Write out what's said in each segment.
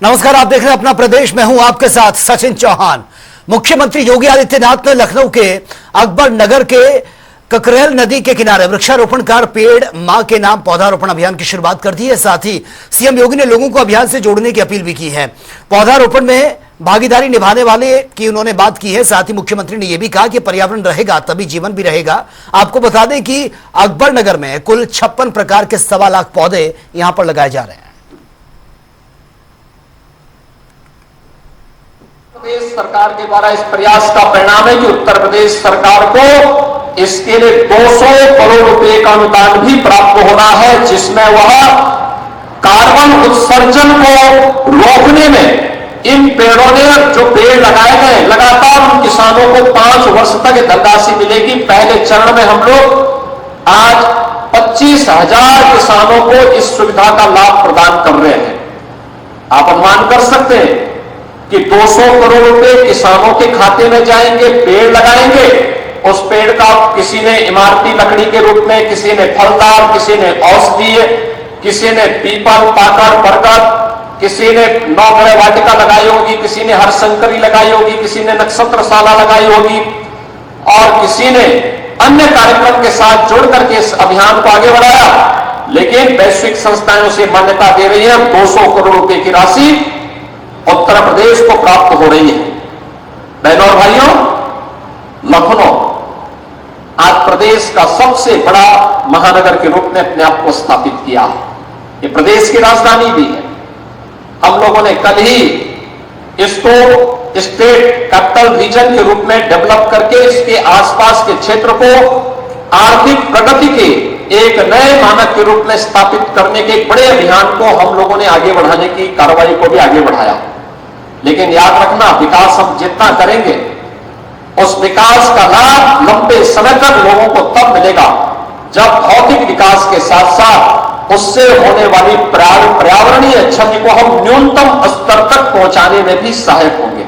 नमस्कार, आप देख रहे हैं अपना प्रदेश में हूं आपके साथ सचिन चौहान। मुख्यमंत्री योगी आदित्यनाथ ने लखनऊ के अकबर नगर के ककरेल नदी के किनारे वृक्षारोपण कर पेड़ मां के नाम पौधारोपण अभियान की शुरुआत कर दी है। साथ ही सीएम योगी ने लोगों को अभियान से जोड़ने की अपील भी की है। पौधारोपण में भागीदारी निभाने वाले की उन्होंने बात की है। साथ ही मुख्यमंत्री ने यह भी कहा कि पर्यावरण रहेगा तभी जीवन भी रहेगा। आपको बता दें कि अकबर नगर में कुल 56 प्रकार के 1.25 लाख पौधे यहां पर लगाए जा रहे हैं। प्रदेश सरकार के द्वारा इस प्रयास का परिणाम है कि उत्तर प्रदेश सरकार को इसके लिए 200 करोड़ रुपए का अनुदान भी प्राप्त हो रहा है, जिसमें वह कार्बन उत्सर्जन को रोकने में इन पेड़ों ने जो पेड़ लगाए गए लगातार उन किसानों को 5 वर्ष तक धनराशि मिलेगी। पहले चरण में हम लोग आज 25,000 किसानों को इस सुविधा का लाभ प्रदान कर रहे हैं। आप अनुमान कर सकते हैं कि 200 करोड़ रुपए किसानों के खाते में जाएंगे, पेड़ लगाएंगे। उस पेड़ का किसी ने इमारती लकड़ी के रूप में, किसी ने फलदार, किसी ने औषधीय, किसी ने पीपल, पाकड़, बरगद, किसी ने नौग्रह वाटिका लगाई होगी, किसी ने हरशंकरी लगाई होगी, किसी ने नक्षत्रशाला लगाई होगी और किसी ने अन्य कार्यक्रम के साथ जुड़ करके इस अभियान को आगे बढ़ाया। लेकिन वैश्विक संस्थाएं उसे मान्यता दे रही है। 200 करोड़ रुपए की राशि उत्तर प्रदेश को प्राप्त हो रही है। बहनों और भाइयों, लखनऊ आज प्रदेश का सबसे बड़ा महानगर के रूप में अपने आप को स्थापित किया है। ये प्रदेश की राजधानी भी है। हम लोगों ने कल ही इसको स्टेट कैपिटल रीजन के रूप में डेवलप करके इसके आसपास के क्षेत्र को आर्थिक प्रगति के एक नए मानक के रूप में स्थापित करने के बड़े अभियान को हम लोगों ने आगे बढ़ाने की कार्रवाई को भी आगे बढ़ाया। लेकिन याद रखना, विकास हम जितना करेंगे उस विकास का लाभ लंबे समय तक लोगों को तब मिलेगा जब भौतिक विकास के साथ साथ उससे होने वाली पर्यावरणीय क्षति को हम न्यूनतम स्तर तक पहुंचाने में भी सहायक होंगे।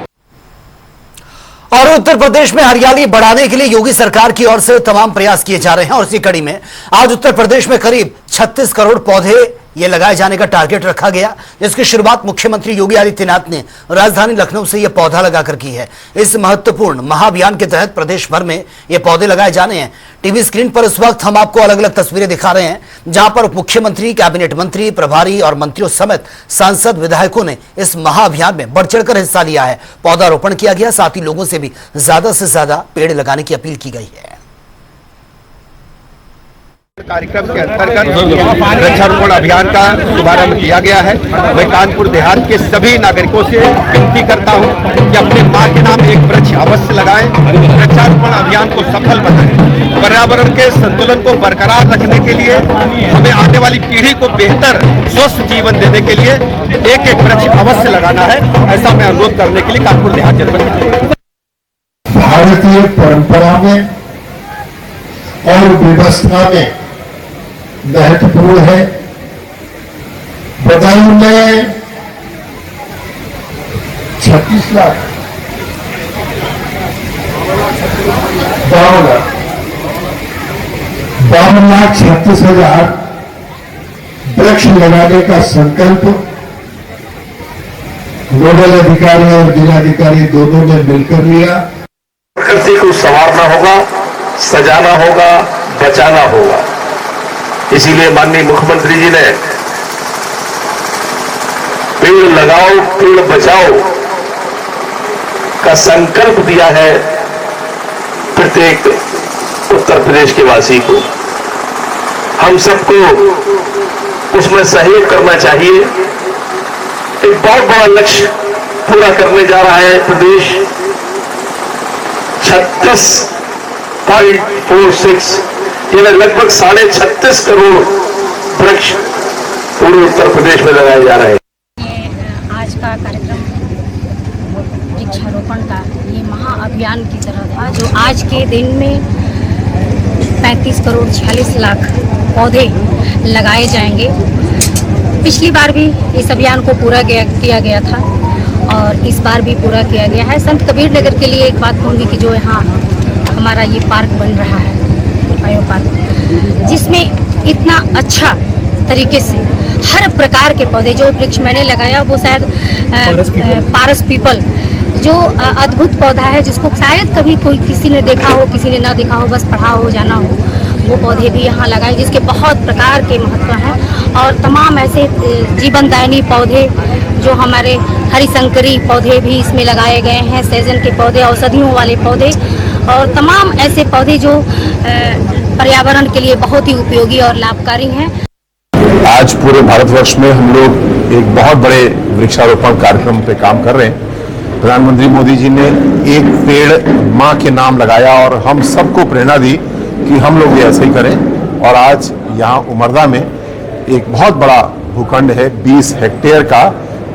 और उत्तर प्रदेश में हरियाली बढ़ाने के लिए योगी सरकार की ओर से तमाम प्रयास किए जा रहे हैं और इसी कड़ी में आज उत्तर प्रदेश में करीब 36 करोड़ पौधे ये लगाए जाने का टारगेट रखा गया, जिसकी शुरुआत मुख्यमंत्री योगी आदित्यनाथ ने राजधानी लखनऊ से यह पौधा लगाकर की है। इस महत्वपूर्ण महाअभियान के तहत प्रदेश भर में ये पौधे लगाए जाने हैं। टीवी स्क्रीन पर इस वक्त हम आपको अलग अलग तस्वीरें दिखा रहे हैं, जहां पर मुख्यमंत्री, कैबिनेट मंत्री, प्रभारी और मंत्रियों समेत सांसद, विधायकों ने इस महाअभियान में बढ़ चढ़कर हिस्सा लिया है। पौधारोपण किया गया, साथ ही लोगों से भी ज्यादा से ज्यादा पेड़ लगाने की अपील की गई है। कार्यक्रम के अंतर्गत वृक्षारोपण अभियान का शुभारंभ किया गया है। मैं कानपुर देहात के सभी नागरिकों से विनती करता हूं कि अपने मां के नाम एक वृक्ष अवश्य लगाएं। वृक्षारोपण अभियान को सफल बनाएं। पर्यावरण के संतुलन को बरकरार रखने के लिए, हमें आने वाली पीढ़ी को बेहतर स्वस्थ जीवन देने के लिए एक वृक्ष अवश्य लगाना है। ऐसा मैं अनुरोध करने के लिए कानपुर देहात जनपद भारतीय परंपरा में और व्यवस्था में महत्वपूर्ण है। बदायूं में 36 लाख 52,36,000 वृक्ष लगाने का संकल्प नोडल अधिकारी और जिलाधिकारी दोनों ने मिलकर लिया। प्रकृति को संवारना होगा, सजाना होगा, बचाना होगा। इसीलिए माननीय मुख्यमंत्री जी ने पेड़ लगाओ पेड़ बचाओ का संकल्प दिया है प्रत्येक उत्तर प्रदेश के वासी को। हम सबको उसमें सहयोग करना चाहिए। एक बहुत बड़ा लक्ष्य पूरा करने जा रहा है प्रदेश। 36.46 यानी लगभग 36.5 करोड़ वृक्ष पूरे उत्तर प्रदेश में लगाए जा रहे हैं। आज का कार्यक्रम वृक्षारोपण का ये महाअभियान की तरह था, जो आज के दिन में 35 करोड़ 46 लाख पौधे लगाए जाएंगे। पिछली बार भी इस अभियान को पूरा किया गया था और इस बार भी पूरा किया गया है। संत कबीर नगर के लिए एक बात कहूँगी कि जो यहाँ हमारा ये पार्क बन रहा है, बायो पार्क, जिसमें इतना अच्छा तरीके से हर प्रकार के पौधे, जो वृक्ष मैंने लगाया वो शायद पारस पीपल, जो अद्भुत पौधा है, जिसको शायद कभी कोई किसी ने देखा हो, किसी ने ना देखा हो, बस पढ़ा हो, जाना हो, वो पौधे भी यहाँ लगाए, जिसके बहुत प्रकार के महत्व हैं। और तमाम ऐसे जीवनदायिनी पौधे, जो हमारे हरिशंकरी पौधे भी इसमें लगाए गए हैं, सहजन के पौधे, औषधियों वाले पौधे, और तमाम ऐसे पौधे जो पर्यावरण के लिए बहुत ही उपयोगी और लाभकारी हैं। आज पूरे भारतवर्ष में हम लोग एक बहुत बड़े वृक्षारोपण कार्यक्रम पे काम कर रहे हैं। प्रधानमंत्री मोदी जी ने एक पेड़ माँ के नाम लगाया और हम सबको प्रेरणा दी कि हम लोग ये ऐसे ही करें। और आज यहाँ उमरदा में एक बहुत बड़ा भूखंड है 20 हेक्टेयर का,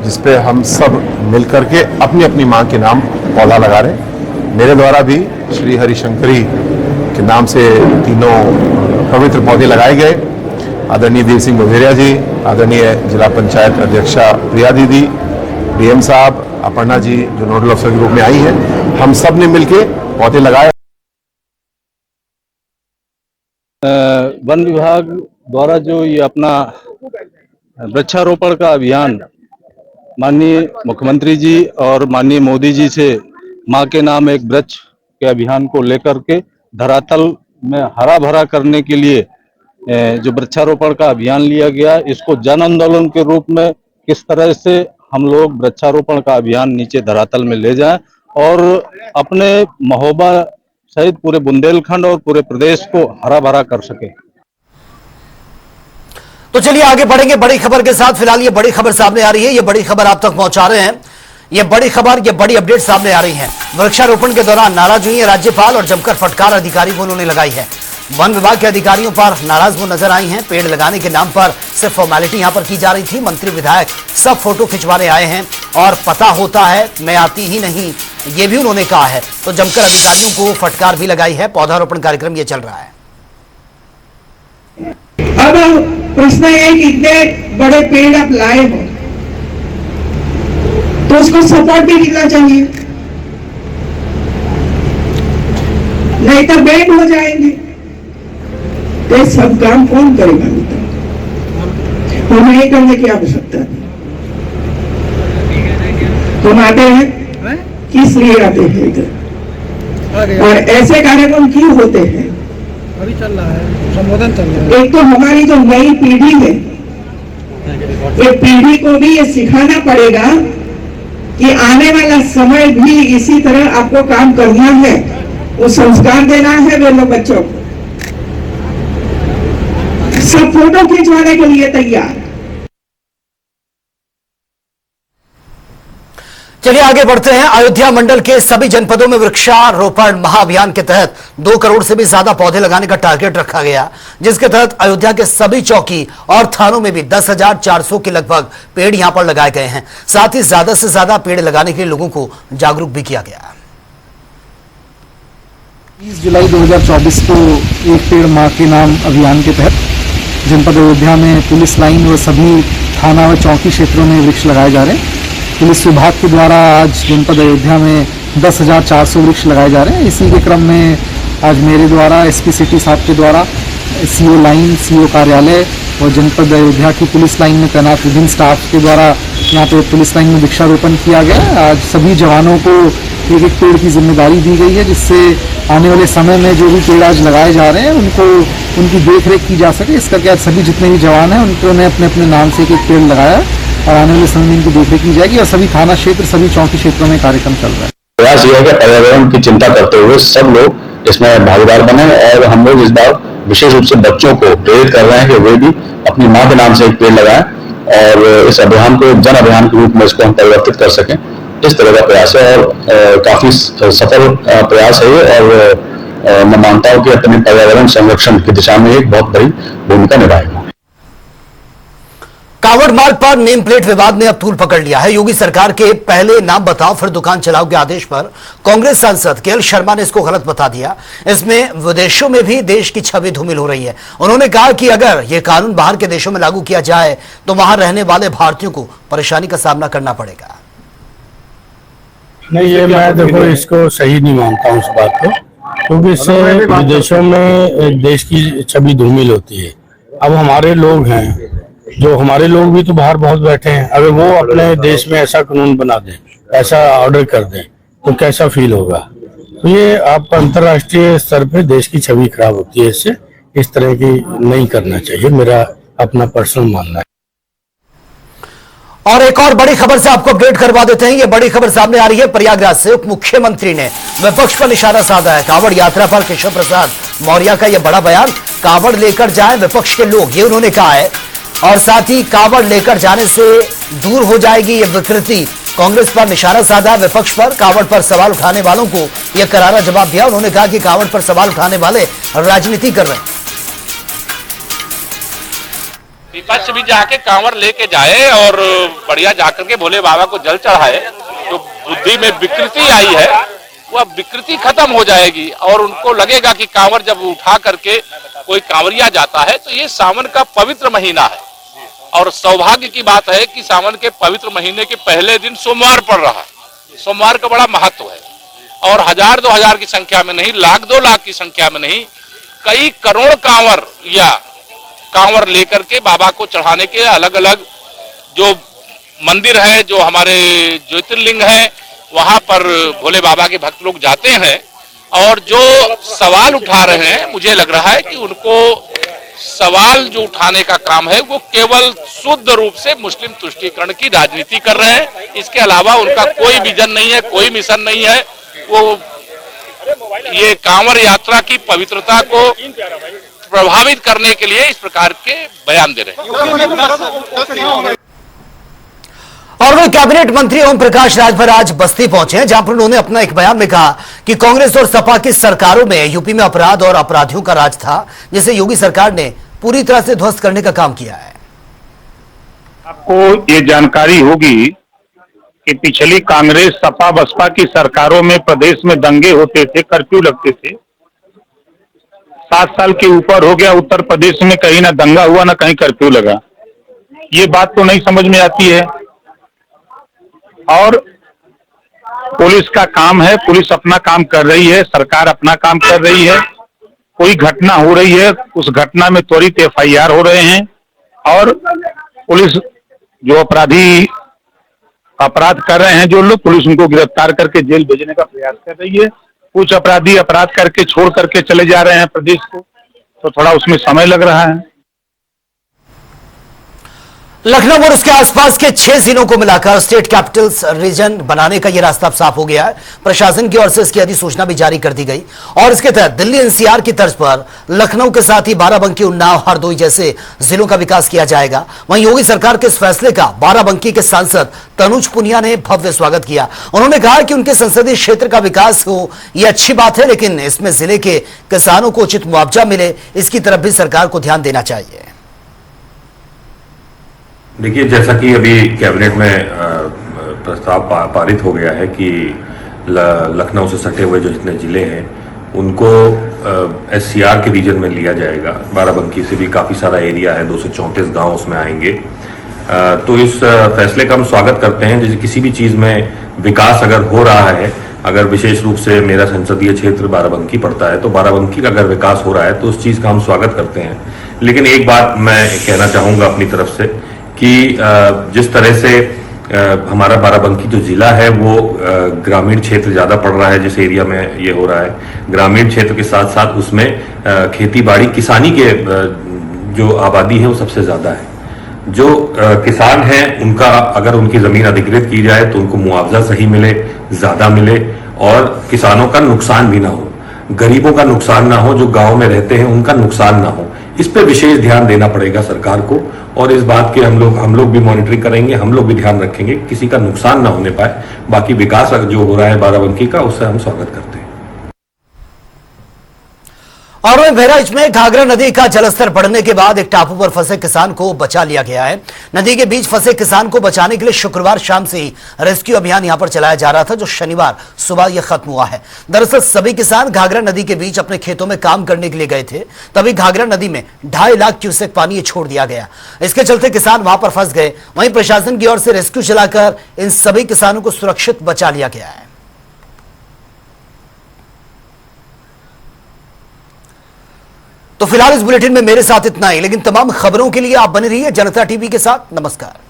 जिसपे हम सब मिलकर के अपनी अपनी माँ के नाम पौधा लगा रहे हैं। मेरे द्वारा भी श्री हरिशंकरी के नाम से तीनों पवित्र पौधे लगाए गए। आदरणीय देव सिंह बघेरिया जी, आदरणीय जिला पंचायत अध्यक्षा प्रिया दीदी, डीएम साहब, अपर्णा जी जो नोडल अफसर के रूप में आई हैं, हम सब ने मिलके पौधे लगाए। वन विभाग द्वारा जो ये अपना वृक्षारोपण का अभियान माननीय मुख्यमंत्री जी और माननीय मोदी जी से माँ के नाम एक वृक्ष के अभियान को लेकर के धरातल में हरा भरा करने के लिए जो वृक्षारोपण का अभियान लिया गया, इसको जन आंदोलन के रूप में किस तरह से हम लोग वृक्षारोपण का अभियान नीचे धरातल में ले जाएं और अपने महोबा सहित पूरे बुंदेलखंड और पूरे प्रदेश को हरा भरा कर सके। तो चलिए आगे बढ़ेंगे बड़ी खबर के साथ। फिलहाल ये बड़ी खबर सामने आ रही है, ये बड़ी खबर आप तक पहुंचा रहे हैं। ये बड़ी खबर, ये बड़ी अपडेट सामने आ रही है। वृक्षारोपण के दौरान नाराज हुई है राज्यपाल और जमकर फटकार अधिकारी को उन्होंने लगाई है। वन विभाग के अधिकारियों पर नाराज वो नजर आई हैं। पेड़ लगाने के नाम पर सिर्फ फॉर्मेलिटी यहां पर की जा रही थी। मंत्री विधायक सब फोटो खिंचवाने आए हैं और पता होता है मैं आती ही नहीं, ये भी उन्होंने कहा है। तो जमकर अधिकारियों को फटकार भी लगाई है। पौधारोपण कार्यक्रम ये चल रहा है। अब प्रश्न है कि इतने बड़े पेड़ आप लाए हो तो उसको सपोर्ट भी मिलना चाहिए, नहीं तो बेड हो जाएंगे। तो सब काम कौन करेगा? हमें नहीं करने की आवश्यकता है। हम आते हैं किस लिए आते हैं इधर, और ऐसे कार्यक्रम क्यों होते हैं? अभी चल रहा है, संबोधन चल रहा है। एक तो हमारी जो नई पीढ़ी है, ये पीढ़ी को भी ये सिखाना पड़ेगा कि आने वाला समय भी इसी तरह आपको काम करना है, वो संस्कार देना है वे लोग बच्चों को। सब फोटो खिंचवाने के लिए तैयार। चलिए आगे बढ़ते हैं। अयोध्या मंडल के सभी जनपदों में वृक्षारोपण महाअभियान के तहत 2 करोड़ से भी ज्यादा पौधे लगाने का टारगेट रखा गया, जिसके तहत अयोध्या के सभी चौकी और थानों में भी 10,400 के लगभग पेड़ यहां पर लगाए गए हैं। साथ ही ज्यादा से ज्यादा पेड़ लगाने के लिए लोगों को जागरूक भी किया गया। 20 जुलाई 2024 को एक पेड़ मां के नाम अभियान के तहत जनपद अयोध्या में पुलिस लाइन व सभी थाना व चौकी क्षेत्रों में वृक्ष लगाए जा रहे हैं। पुलिस विभाग के द्वारा आज जनपद अयोध्या में 10,400 वृक्ष लगाए जा रहे हैं। इसी के क्रम में आज मेरे द्वारा एसपी सिटी साहब के द्वारा सीओ लाइन, सीओ कार्यालय और जनपद अयोध्या की पुलिस लाइन में तैनात विभिन्न स्टाफ के द्वारा यहाँ पे पुलिस लाइन में वृक्षारोपण किया गया। आज सभी जवानों को एक एक पेड़ की जिम्मेदारी दी गई है, जिससे आने वाले समय में जो भी पेड़ आज लगाए जा रहे हैं उनको उनकी देख रेख की जा सके। इस करके आज सभी जितने भी जवान हैं उन्होंने अपने अपने नाम से एक एक पेड़ लगाया और आने वाले समय में इनकी देखरेख की जाएगी। और सभी थाना क्षेत्र, सभी चौकी क्षेत्रों में कार्यक्रम चल रहा है। प्रयास यह है कि पर्यावरण की चिंता करते हुए सब लोग इसमें भागीदार बने और हम लोग इस बार विशेष रूप से बच्चों को प्रेरित कर रहे हैं कि वे भी अपनी माँ के नाम से एक पेड़ लगाएं और इस अभियान को जन अभियान के रूप में इसको हम परिवर्तित कर सकें। इस तरह का प्रयास है और काफी सफल प्रयास है ये, और मैं मानता हूँ कि अपने पर्यावरण संरक्षण की दिशा में एक बहुत बड़ी भूमिका निभाएगा। कांवड़ मार्ग पर नेम प्लेट विवाद ने अब तूल पकड़ लिया है। योगी सरकार के पहले नाम बताओ फिर दुकान चलाओ के आदेश पर कांग्रेस सांसद केएल शर्मा ने इसको गलत बता दिया। इसमें विदेशों में भी देश की छवि धूमिल हो रही है। उन्होंने कहा कि अगर यह कानून बाहर के देशों में लागू किया जाए तो वहां रहने वाले भारतीयों को परेशानी का सामना करना पड़ेगा। नहीं, ये मैं देखो इसको सही नहीं मानता हूँ इस बात को, क्योंकि इससे विदेशों में देश की छवि धूमिल होती है। अब हमारे लोग हैं जो हमारे लोग भी तो बाहर बहुत बैठे हैं, अगर वो अपने देश में ऐसा कानून बना दें, ऐसा ऑर्डर कर दें, तो कैसा फील होगा। तो ये आपका अंतर्राष्ट्रीय स्तर पे देश की छवि खराब होती है। इससे इस तरह की नहीं करना चाहिए, मेरा अपना पर्सनल मानना है। और एक और बड़ी खबर से आपको अपडेट करवा देते हैं। ये बड़ी खबर सामने आ रही है प्रयागराज से। उप मुख्यमंत्री ने विपक्ष पर निशाना साधा है। कांवड़ यात्रा पर केशव प्रसाद मौर्य का यह बड़ा बयान, कांवड़ लेकर जाएं विपक्ष के लोग, ये उन्होंने कहा है। और साथ ही कांवड़ लेकर जाने से दूर हो जाएगी ये विकृति। कांग्रेस पर निशाना साधा विपक्ष पर, कांवड़ पर सवाल उठाने वालों को यह करारा जवाब दिया। उन्होंने कहा कि कांवड़ पर सवाल उठाने वाले राजनीति कर रहे हैं। विपक्ष भी जाके कांवड़ लेके जाए और बढ़िया जाकर के भोले बाबा को जल चढ़ाए। जो बुद्धि में विकृति आई है वह विकृति खत्म हो जाएगी और उनको लगेगा कि कांवड़ जब उठा करके कोई कांवरिया जाता है तो ये सावन का पवित्र महीना है। और सौभाग्य की बात है कि सावन के पवित्र महीने के पहले दिन सोमवार पड़ रहा है। सोमवार का बड़ा महत्व है और 1000-2000 की संख्या में नहीं, 1,00,000-2 लाख की संख्या में नहीं, कई करोड़ कांवर लेकर के बाबा को चढ़ाने के अलग अलग जो मंदिर है, जो हमारे ज्योतिर्लिंग है, वहां पर भोले बाबा के भक्त लोग जाते हैं। और जो सवाल उठा रहे हैं, मुझे लग रहा है कि उनको सवाल जो उठाने का काम है वो केवल शुद्ध रूप से मुस्लिम तुष्टीकरण की राजनीति कर रहे हैं। इसके अलावा उनका कोई विजन नहीं है, कोई मिशन नहीं है। वो ये कांवर यात्रा की पवित्रता को प्रभावित करने के लिए इस प्रकार के बयान दे रहे हैं। और वे कैबिनेट मंत्री ओम प्रकाश राजभर आज बस्ती पहुंचे हैं, जहां पर उन्होंने अपना एक बयान में कहा कि कांग्रेस और सपा की सरकारों में यूपी में अपराध और अपराधियों का राज था, जिसे योगी सरकार ने पूरी तरह से ध्वस्त करने का काम किया है। आपको ये जानकारी होगी कि पिछली कांग्रेस सपा बसपा की सरकारों में प्रदेश में दंगे होते थे, कर्फ्यू लगते थे। 7 साल के ऊपर हो गया, उत्तर प्रदेश में कहीं ना दंगा हुआ ना कहीं कर्फ्यू लगा। ये बात तो नहीं समझ में आती है। और पुलिस का काम है, पुलिस अपना काम कर रही है, सरकार अपना काम कर रही है। कोई घटना हो रही है, उस घटना में त्वरित FIR हो रहे हैं और पुलिस जो अपराधी अपराध कर रहे हैं, जो लोग, पुलिस उनको गिरफ्तार करके जेल भेजने का प्रयास कर रही है। कुछ अपराधी अपराध करके छोड़ करके चले जा रहे हैं प्रदेश को, तो थोड़ा उसमें समय लग रहा है। लखनऊ और उसके आसपास के 6 जिलों को मिलाकर स्टेट कैपिटल्स रीजन बनाने का यह रास्ता साफ हो गया है। प्रशासन की ओर से इसकी अधिसूचना भी जारी कर दी गई और इसके तहत दिल्ली NCR की तर्ज पर लखनऊ के साथ ही बाराबंकी, उन्नाव, हरदोई जैसे जिलों का विकास किया जाएगा। वहीं योगी सरकार के इस फैसले का बाराबंकी के सांसद तनुज पुनिया ने भव्य स्वागत किया। उन्होंने कहा कि उनके संसदीय क्षेत्र का विकास हो यह अच्छी बात है, लेकिन इसमें जिले के किसानों को उचित मुआवजा मिले, इसकी तरफ भी सरकार को ध्यान देना चाहिए। देखिए, जैसा कि अभी कैबिनेट में प्रस्ताव पारित हो गया है कि लखनऊ से सटे हुए जो जितने जिले हैं उनको SCR के रीजन में लिया जाएगा। बाराबंकी से भी काफ़ी सारा एरिया है, 234 गांव उसमें आएंगे। तो इस फैसले का हम स्वागत करते हैं। जैसे किसी भी चीज़ में विकास अगर हो रहा है, अगर विशेष रूप से मेरा संसदीय क्षेत्र बाराबंकी पड़ता है, तो बाराबंकी का अगर विकास हो रहा है तो उस चीज़ का हम स्वागत करते हैं। लेकिन एक बात मैं कहना चाहूँगा अपनी तरफ से कि जिस तरह से हमारा बाराबंकी जो जिला है वो ग्रामीण क्षेत्र ज़्यादा पड़ रहा है, जिस एरिया में ये हो रहा है, ग्रामीण क्षेत्र के साथ साथ उसमें खेती बाड़ी किसानी के जो आबादी है वो सबसे ज़्यादा है। जो किसान हैं उनका अगर उनकी ज़मीन अधिकृत की जाए तो उनको मुआवजा सही मिले, ज़्यादा मिले और किसानों का नुकसान भी ना हो, गरीबों का नुकसान ना हो, जो गाँव में रहते हैं उनका नुकसान ना हो। इस पे विशेष ध्यान देना पड़ेगा सरकार को और इस बात के हम लोग भी मॉनिटरिंग करेंगे, हम लोग भी ध्यान रखेंगे किसी का नुकसान ना होने पाए। बाकी विकास जो हो रहा है बाराबंकी का, उससे हम स्वागत करते हैं। और वहीं बहराइच में घाघरा नदी का जलस्तर बढ़ने के बाद एक टापू पर फंसे किसान को बचा लिया गया है। नदी के बीच फंसे किसान को बचाने के लिए शुक्रवार शाम से ही रेस्क्यू अभियान यहां पर चलाया जा रहा था, जो शनिवार सुबह यह खत्म हुआ है। दरअसल सभी किसान घाघरा नदी के बीच अपने खेतों में काम करने के लिए गए थे, तभी घाघरा नदी में 2.5 लाख क्यूसेक पानी छोड़ दिया गया। इसके चलते किसान वहां पर फंस गए। वहीं प्रशासन की ओर से रेस्क्यू चलाकर इन सभी किसानों को सुरक्षित बचा लिया गया है। तो फिलहाल इस बुलेटिन में मेरे साथ इतना ही, लेकिन तमाम खबरों के लिए आप बने रहिए जनता टीवी के साथ। नमस्कार।